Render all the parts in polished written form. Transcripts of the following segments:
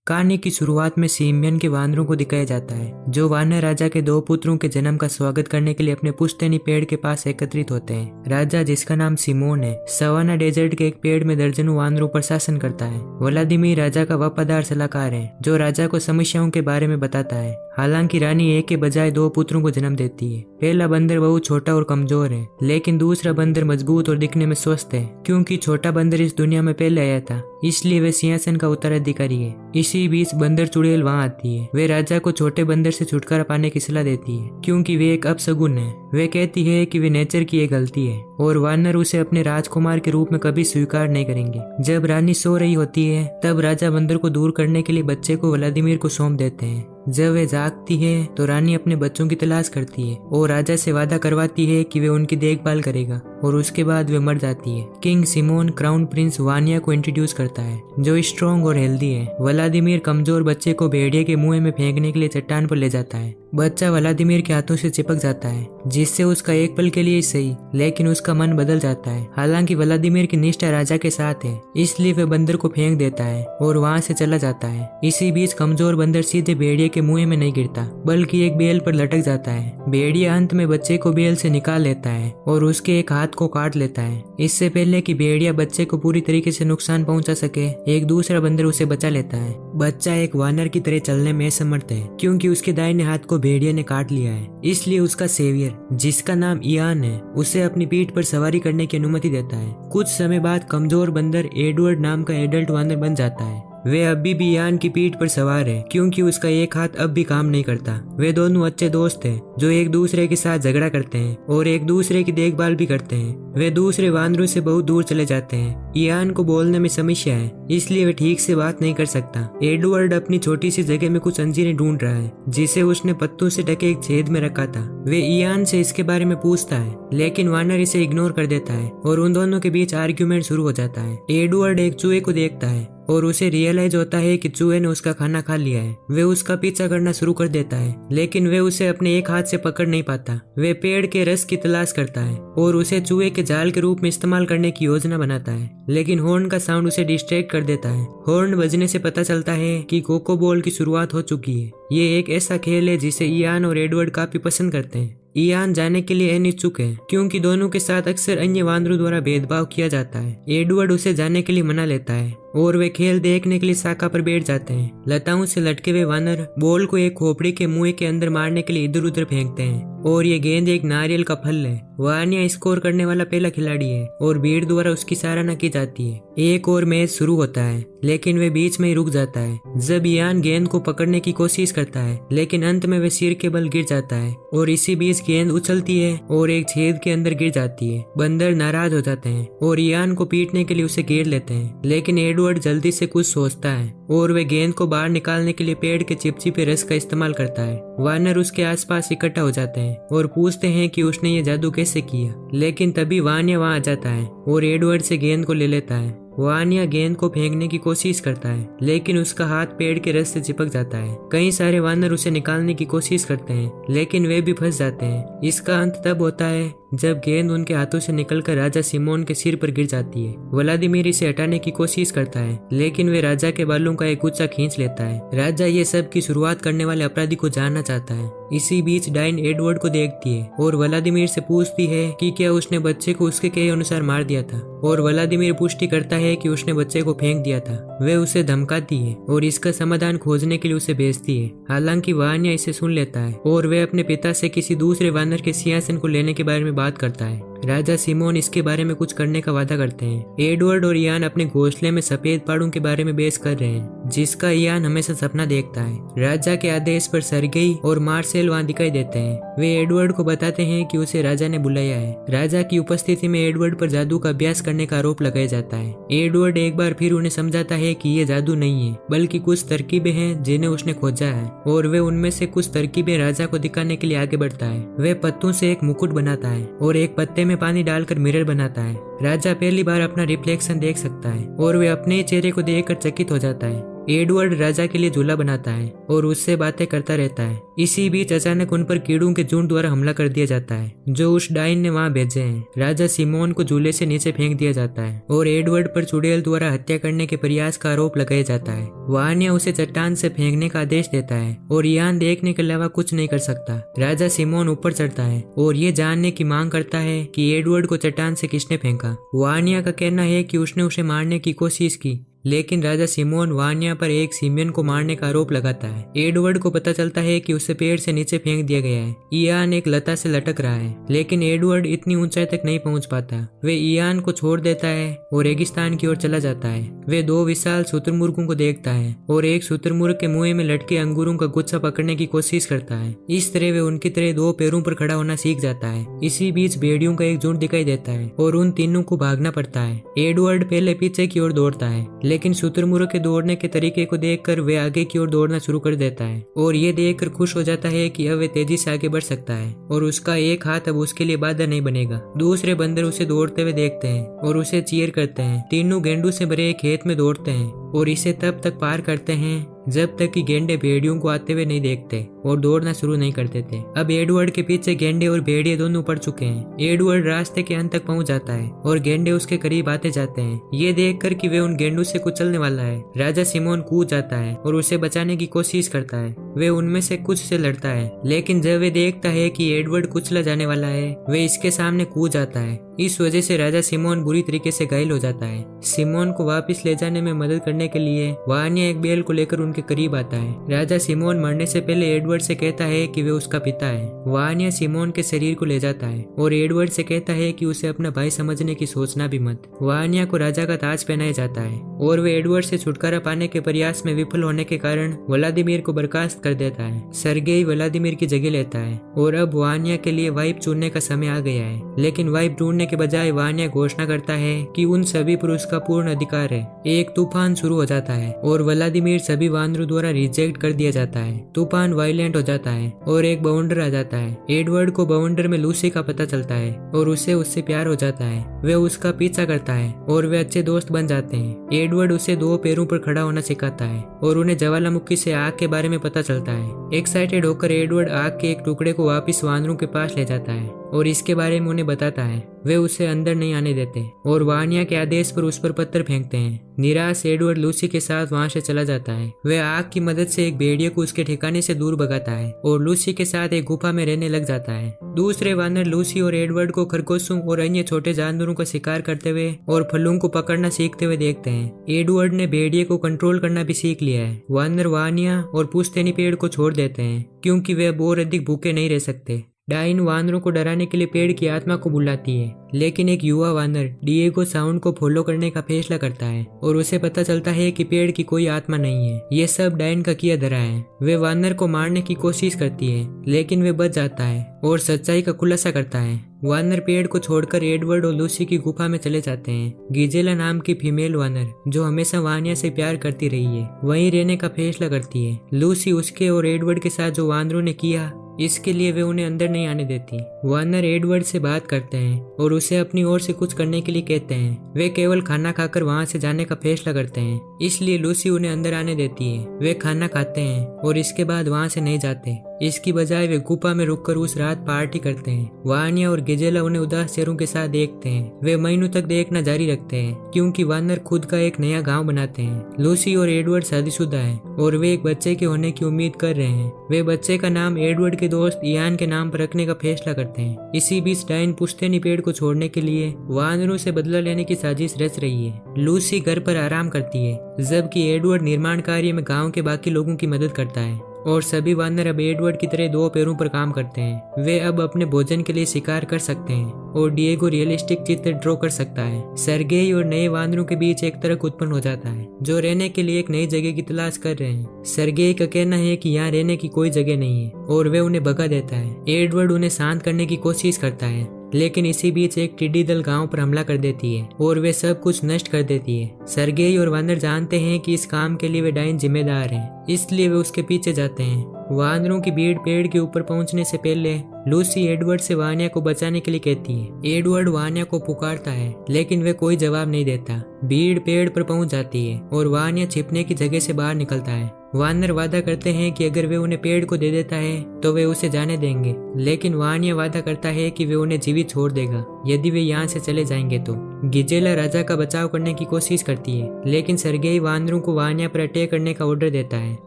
कहानी की शुरुआत में सिमियन के वानरों को दिखाया जाता है जो वानर राजा के दो पुत्रों के जन्म का स्वागत करने के लिए अपने पुश्तैनी पेड़ के पास एकत्रित होते हैं। राजा, जिसका नाम सिमोन है, सवाना डेजर्ट के एक पेड़ में दर्जनों वानरों पर शासन करता है। व्लादिमीर राजा का वफादार सलाहकार है जो राजा को समस्याओं के बारे में बताता है। हालांकि रानी एक के बजाय दो पुत्रों को जन्म देती है। पहला बंदर बहुत छोटा और कमजोर है, लेकिन दूसरा बंदर मजबूत और दिखने में स्वस्थ है। क्योंकि छोटा बंदर इस दुनिया में पहले आया था, इसलिए वह सिंहासन का उत्तराधिकारी है। इसी बीच बंदर चुड़ैल वहां आती है। वे राजा को छोटे बंदर से छुटकारा पाने की सलाह देती है क्योंकि वे एक अपशगुन है। वे कहती है कि वे नेचर की एक गलती है और वानर उसे अपने राजकुमार के रूप में कभी स्वीकार नहीं करेंगे। जब रानी सो रही होती है तब राजा बंदर को दूर करने के लिए बच्चे को व्लादिमीर को सौंप देते हैं। जब वे जागती है तो रानी अपने बच्चों की तलाश करती है और राजा से वादा करवाती है कि वे उनकी देखभाल करेगा और उसके बाद वे मर जाती है। King Simon crown prince Vania को इंट्रोड्यूस करता है जो स्ट्रॉन्ग और हेल्दी है। व्लादिमीर कमजोर बच्चे को भेड़िए के मुंह में फेंकने के लिए चट्टान पर ले जाता है। बच्चा व्लादिमीर के हाथों से चिपक जाता है जिससे उसका एक पल के लिए सही, लेकिन उसका मन बदल जाता है। हालांकि व्लादिमीर की निष्ठा राजा के साथ है, इसलिए वे बंदर को फेंक देता है और वहां से चला जाता है। इसी बीच कमजोर बंदर सीधे भेड़िए के मुंह में नहीं गिरता बल्कि एक बेल पर लटक जाता है। भेड़िया अंत में बच्चे को बेल से निकाल लेता है और उसके एक हाथ को काट लेता है। इससे पहले कि भेड़िया बच्चे को पूरी तरीके से नुकसान पहुंचा सके, एक दूसरा बंदर उसे बचा लेता है। बच्चा एक वानर की तरह चलने में असमर्थ है क्योंकि उसके दाहिने हाथ को भेड़िया ने काट लिया है। इसलिए उसका सेवियर, जिसका नाम इयान है, उसे अपनी पीठ पर सवारी करने की अनुमति देता है। कुछ समय बाद कमजोर बंदर एडवर्ड नाम का एडल्ट वानर बन जाता है। वे अभी भी इयान की पीठ पर सवार है क्योंकि उसका एक हाथ अब भी काम नहीं करता। वे दोनों अच्छे दोस्त हैं जो एक दूसरे के साथ झगड़ा करते हैं और एक दूसरे की देखभाल भी करते हैं। वे दूसरे वानरों से बहुत दूर चले जाते हैं। इयान को बोलने में समस्या है, इसलिए वे ठीक से बात नहीं कर सकता। एडवर्ड अपनी छोटी सी जगह में कुछ अंजीरें ढूंढ रहा है जिसे उसने पत्तों से ढके एक छेद में रखा था। वे इयान से इसके बारे में पूछता है, लेकिन वानर इसे इग्नोर कर देता है और उन दोनों के बीच आर्ग्यूमेंट शुरू हो जाता है। एडवर्ड एक चूहे को देखता है और उसे रियलाइज होता है कि चूहे ने उसका खाना खा लिया है। वे उसका पीछा करना शुरू कर देता है, लेकिन वे उसे अपने एक हाथ से पकड़ नहीं पाता। वे पेड़ के रस की तलाश करता है और उसे चूहे के जाल के रूप में इस्तेमाल करने की योजना बनाता है, लेकिन हॉर्न का साउंड उसे डिस्ट्रैक्ट कर देता है। हॉर्न बजने से पता चलता है कि कोको बॉल की शुरुआत हो चुकी है। ये एक ऐसा खेल है जिसे इयान और एडवर्ड काफी पसंद करते हैं। इयान जाने के लिए अनिच्छुक है क्योंकि दोनों के साथ अक्सर अन्य वानरों द्वारा भेदभाव किया जाता है। एडवर्ड उसे जाने के लिए मना लेता है और वे खेल देखने के लिए शाखा पर बैठ जाते हैं। लताओं से लटके हुए वानर बॉल को एक खोपड़ी के मुंह के अंदर मारने के लिए इधर उधर फेंकते हैं और ये गेंद एक नारियल का फल है। वानिया स्कोर करने वाला पहला खिलाड़ी है और भीड़ द्वारा उसकी सराहना की जाती है। एक और मैच शुरू होता है, लेकिन वे बीच में ही रुक जाता है जब इयान गेंद को पकड़ने की कोशिश करता है, लेकिन अंत में वे सिर के बल गिर जाता है और इसी बीच गेंद उछलती है और एक छेद के अंदर गिर जाती है। बंदर नाराज हो जाते हैं और इयान को पीटने के लिए उसे घेर लेते हैं, लेकिन एडवर्ड जल्दी से कुछ सोचता है और वे गेंद को बाहर निकालने के लिए पेड़ के चिपचिपे रस का इस्तेमाल करता है। वानर उसके आसपास इकट्ठा हो जाते हैं और पूछते हैं कि उसने ये जादू कैसे किया, लेकिन तभी वानिया वहां आ जाता है और एडवर्ड से गेंद को ले लेता है। वानिया गेंद को फेंकने की कोशिश करता है, लेकिन उसका हाथ पेड़ के रस से चिपक जाता है। कई सारे वानर उसे निकालने की कोशिश करते हैं, लेकिन वे भी फंस जाते हैं। इसका अंत तब होता है जब गेंद उनके हाथों से निकलकर राजा सिमोन के सिर पर गिर जाती है। व्लादिमीर इसे हटाने की कोशिश करता है, लेकिन वे राजा के बालों का एक गुच्छा खींच लेता है। राजा ये सब की शुरुआत करने वाले अपराधी को जानना चाहता है। इसी बीच डाइन एडवर्ड को देखती है और व्लादिमीर से पूछती है कि क्या उसने बच्चे को उसके कहे अनुसार मार दिया था, और व्लादिमीर पुष्टि करता है कि उसने बच्चे को फेंक दिया था। वे उसे धमकाती है और इसका समाधान खोजने के लिए उसे भेजती है। हालांकि वानिया इसे सुन लेता है और वे अपने पिता से किसी दूसरे वानर के सिंहासन को लेने के बारे में बात करता है। राजा सिमोन इसके बारे में कुछ करने का वादा करते हैं। एडवर्ड और इयान अपने घोंसले में सफेद पहाड़ों के बारे में बहस कर रहे हैं जिसका इयान हमेशा सपना देखता है। राजा के आदेश पर सरगेई और मार्सेल वहां दिखाई देते हैं। वे एडवर्ड को बताते हैं कि उसे राजा ने बुलाया है। राजा की उपस्थिति में एडवर्ड पर जादू का अभ्यास करने का आरोप लगाया जाता है। एडवर्ड एक बार फिर उन्हें समझाता है कि ये जादू नहीं है बल्कि कुछ तरकीबें हैं जिन्हें उसने खोजा है, और वे उनमें से कुछ तरकीबें राजा को दिखाने के लिए आगे बढ़ता है। वे पत्तों से एक मुकुट बनाता है और एक पत्ते में पानी डालकर मिरर बनाता है। राजा पहली बार अपना रिफ्लेक्शन देख सकता है और वे अपने चेहरे को देखकर चकित हो जाता है। एडवर्ड राजा के लिए झूला बनाता है और उससे बातें करता रहता है। इसी बीच अचानक उन पर कीड़ों के झुंड द्वारा हमला कर दिया जाता है जो उस डाइन ने वहां भेजे हैं। राजा सिमोन को झूले से नीचे फेंक दिया जाता है और एडवर्ड पर चुड़ैल द्वारा हत्या करने के प्रयास का आरोप लगाया जाता है। वानिया उसे चट्टान से फेंकने का आदेश देता है और इयान देखने के अलावा कुछ नहीं कर सकता। राजा सिमोन ऊपर चढ़ता है और ये जानने की मांग करता है कि एडवर्ड को चट्टान से किसने फेंका। वानिया का कहना है कि उसने उसे मारने की कोशिश की, लेकिन राजा सिमोन वानिया पर एक सिमियन को मारने का आरोप लगाता है। एडवर्ड को पता चलता है कि उसे पेड़ से नीचे फेंक दिया गया है। इयान एक लता से लटक रहा है, लेकिन एडवर्ड इतनी ऊंचाई तक नहीं पहुंच पाता। वे इयान को छोड़ देता है और रेगिस्तान की ओर चला जाता है। वे दो विशाल शुतुरमुर्गों को देखता है और एक शुतुरमुर्ग के मुंह में लटके अंगूरों का गुच्छा पकड़ने की कोशिश करता है। इस तरह वे उनकी तरह दो पैरों पर खड़ा होना सीख जाता है। इसी बीच भेड़ियों का एक झुंड दिखाई देता है और उन तीनों को भागना पड़ता है। एडवर्ड पहले पीछे की ओर दौड़ता है, लेकिन शुतुरमुर्ग के दौड़ने के तरीके को देखकर वे आगे की ओर दौड़ना शुरू कर देता है और ये देखकर खुश हो जाता है कि अब वे तेजी से आगे बढ़ सकता है और उसका एक हाथ अब उसके लिए बाधा नहीं बनेगा। दूसरे बंदर उसे दौड़ते हुए देखते हैं और उसे चीयर करते हैं। तीनों गेंडों से भरे एक खेत में दौड़ते हैं और इसे तब तक पार करते हैं जब तक कि गेंडे भेड़ियों को आते हुए नहीं देखते और दौड़ना शुरू नहीं कर देते। अब एडवर्ड के पीछे गेंडे और भेड़िए दोनों पड़ चुके हैं। एडवर्ड रास्ते के अंत तक पहुंच जाता है और गेंडे उसके करीब आते जाते हैं। ये देखकर कि वे उन गेंडों से कुचलने वाला है, राजा सिमोन कूद जाता है और उसे बचाने की कोशिश करता है। वे उनमें से कुछ से लड़ता है, लेकिन जब वे देखता है कि एडवर्ड कुचला जाने वाला है, वे इसके सामने कूद जाता है। इस वजह से राजा सिमोन बुरी तरीके से घायल हो जाता है। सिमोन को वापस ले जाने में मदद करने के लिए वानिया एक बैल को लेकर उनके करीब आता है। राजा सिमोन मरने से पहले एडवर्ड से कहता है कि वे उसका पिता है। वानिया सिमोन के शरीर को ले जाता है और एडवर्ड से कहता है कि उसे अपना भाई समझने की सोचना भी मत। वानिया को राजा का ताज पहनाया जाता है और वे एडवर्ड से छुटकारा पाने के प्रयास में विफल होने के कारण व्लादिमीर को बर्खास्त कर देता है। सर्गेई व्लादिमीर की जगह लेता है और अब वानिया के लिए वाइफ चुनने का समय आ गया है। लेकिन वाइफ ढूंढने के बजाय वानिया घोषणा करता है कि उन सभी पर उसका पूर्ण अधिकार है। एक तूफान शुरू हो जाता है और व्लादिमीर सभी वानरों द्वारा रिजेक्ट कर दिया जाता है। तूफान वायलेंट हो जाता है और एक बाउंडर आ जाता है। एडवर्ड को बाउंडर में लूसी का पता चलता है और उसे उससे प्यार हो जाता है। वे उसका पीछा करता है और वे अच्छे दोस्त बन जाते हैं। एडवर्ड उसे दो पैरों पर खड़ा होना सिखाता है और उन्हें ज्वालामुखी से आग के बारे में पता चलता है। एक्साइटेड होकर एडवर्ड आग के एक टुकड़े को वापस वानरों के पास ले जाता है और इसके बारे में उन्हें बताता है। वे उसे अंदर नहीं आने देते और वानिया के आदेश पर उस पर पत्थर फेंकते हैं। निराश एडवर्ड लूसी के साथ वहां से चला जाता है। वे आग की मदद से एक भेड़िए को उसके ठिकाने से दूर भगाता है और लूसी के साथ एक गुफा में रहने लग जाता है। दूसरे वानर लूसी और एडवर्ड को खरगोशों और अन्य छोटे जानवरों का शिकार करते हुए और फलों को पकड़ना सीखते हुए देखते हैं। एडवर्ड ने भेड़िए को कंट्रोल करना भी सीख लिया है। वानर वानिया और पुश्तैनी पेड़ को छोड़ देते हैं क्योंकि वे अब और अधिक भूखे नहीं रह सकते। डाइन वानरों को डराने के लिए पेड़ की आत्मा को बुलाती है, लेकिन एक युवा वानर डिएगो साउंड को फॉलो करने का फैसला करता है और उसे पता चलता है कि पेड़ की कोई आत्मा नहीं है। ये सब डाइन का किया धरा है। वे वानर को मारने की कोशिश करती है, लेकिन वे बच जाता है और सच्चाई का खुलासा करता है। वानर पेड़ को छोड़कर एडवर्ड और लूसी की गुफा में चले जाते हैं। गिजेला नाम की फीमेल वानर, जो हमेशा वानिया से प्यार करती रही है, वहीं रहने का फैसला करती है। लूसी उसके और एडवर्ड के साथ जो वानरों ने किया, इसके लिए वे उन्हें अंदर नहीं आने देती। वानर एडवर्ड से बात करते हैं और उसे अपनी ओर से कुछ करने के लिए कहते हैं। वे केवल खाना खाकर वहां से जाने का फैसला करते हैं, इसलिए लूसी उन्हें अंदर आने देती है। वे खाना खाते हैं और इसके बाद वहां से नहीं जाते। इसकी बजाय वे गुफा में रुककर उस रात पार्टी करते हैं। वानिया और गिजेला उन्हें उदास चेहरों के साथ देखते हैं। वे महीनों तक देखना जारी रखते हैं क्योंकि वानर खुद का एक नया गांव बनाते हैं। लूसी और एडवर्ड शादीशुदा हैं और वे एक बच्चे के होने की उम्मीद कर रहे हैं। वे बच्चे का नाम एडवर्ड के दोस्त इयान के नाम पर रखने का फैसला करते हैं। इसी बीच डाइन पुश्तैनी पेड़ को छोड़ने के लिए वानरों से बदला लेने की साजिश रच रही है। लूसी घर पर आराम करती है, जबकि एडवर्ड निर्माण कार्य में गांव के बाकी लोगों की मदद करता है और सभी वानर अब एडवर्ड की तरह दो पैरों पर काम करते हैं। वे अब अपने भोजन के लिए शिकार कर सकते हैं और डिएगो रियलिस्टिक चित्र ड्रॉ कर सकता है। सर्गेई और नए वानरों के बीच एक तर्क उत्पन्न हो जाता है, जो रहने के लिए एक नई जगह की तलाश कर रहे हैं। सर्गेई का कहना है कि यहाँ रहने की कोई जगह नहीं है और वे उन्हें भगा देता है। एडवर्ड उन्हें शांत करने की कोशिश करता है, लेकिन इसी बीच एक टिड्डी दल गांव पर हमला कर देती है और वे सब कुछ नष्ट कर देती है। सर्गेई और वानर जानते हैं कि इस काम के लिए वे डाइन जिम्मेदार हैं, इसलिए वे उसके पीछे जाते हैं। वानरों की भीड़ पेड़ के ऊपर पहुंचने से पहले लूसी एडवर्ड से वानिया को बचाने के लिए कहती है। एडवर्ड वानिया को पुकारता है लेकिन वे कोई जवाब नहीं देता। भीड़ पेड़ पर पहुंच जाती है और वानिया छिपने की जगह से बाहर निकलता है। वानर वादा करते हैं कि अगर वे उन्हें पेड़ को दे देता है तो वे उसे जाने देंगे, लेकिन वानिया वादा करता है कि वे उन्हें जीवित छोड़ देगा यदि वे यहाँ से चले जाएंगे तो। गिजेला राजा का बचाव करने की कोशिश करती है लेकिन सर्गेई वानरों को वानिया पर अटैक करने का ऑर्डर देता है।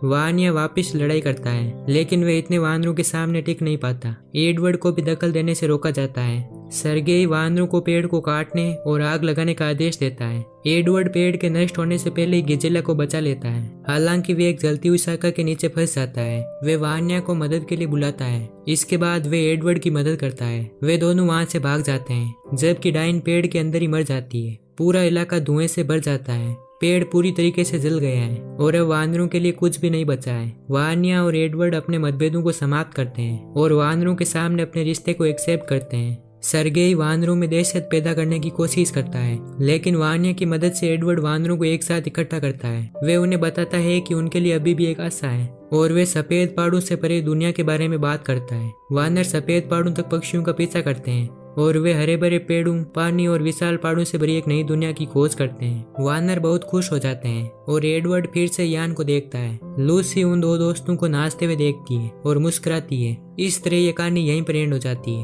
वानिया वापस लड़ाई करता है लेकिन वे इतने वानरों के सामने टिक नहीं पाता। एडवर्ड को भी दखल देने से रोका जाता है। सर्गेई वानरों को पेड़ को काटने और आग लगाने का आदेश देता है। एडवर्ड पेड़ के नष्ट होने से पहले ही गिजेला को बचा लेता है। हालांकि वे एक जलती हुई शाखा के नीचे फंस जाता है। वे वानिया को मदद के लिए बुलाता है। इसके बाद वे एडवर्ड की मदद करता है। वे दोनों वहां से भाग जाते हैं जबकि डाइन पेड़ के अंदर ही मर जाती है। पूरा इलाका धुएं से भर जाता है। पेड़ पूरी तरीके से जल गया है और अब वानरों के लिए कुछ भी नहीं बचा है। वानिया और एडवर्ड अपने मतभेदों को समाप्त करते हैं और वानरों के सामने अपने रिश्ते को एक्सेप्ट करते हैं। सर्गेई वानरों में दहशत पैदा करने की कोशिश करता है लेकिन वानिया की मदद से एडवर्ड वानरों को एक साथ इकट्ठा करता है। वे उन्हें बताता है कि उनके लिए अभी भी एक आशा है और वे सफेद पहाड़ों से परे दुनिया के बारे में बात करता है। वानर सफेद पहाड़ों तक पक्षियों का पीछा करते हैं और वे हरे भरे पेड़ों, पानी और विशाल पहाड़ों से भरी एक नई दुनिया की खोज करते हैं। वानर बहुत खुश हो जाते हैं और एडवर्ड फिर से यान को देखता है। लूसी उन दो दोस्तों को नाचते हुए देखती है और मुस्कुराती है। इस तरह ये कहानी यहीं पर एंड हो जाती है।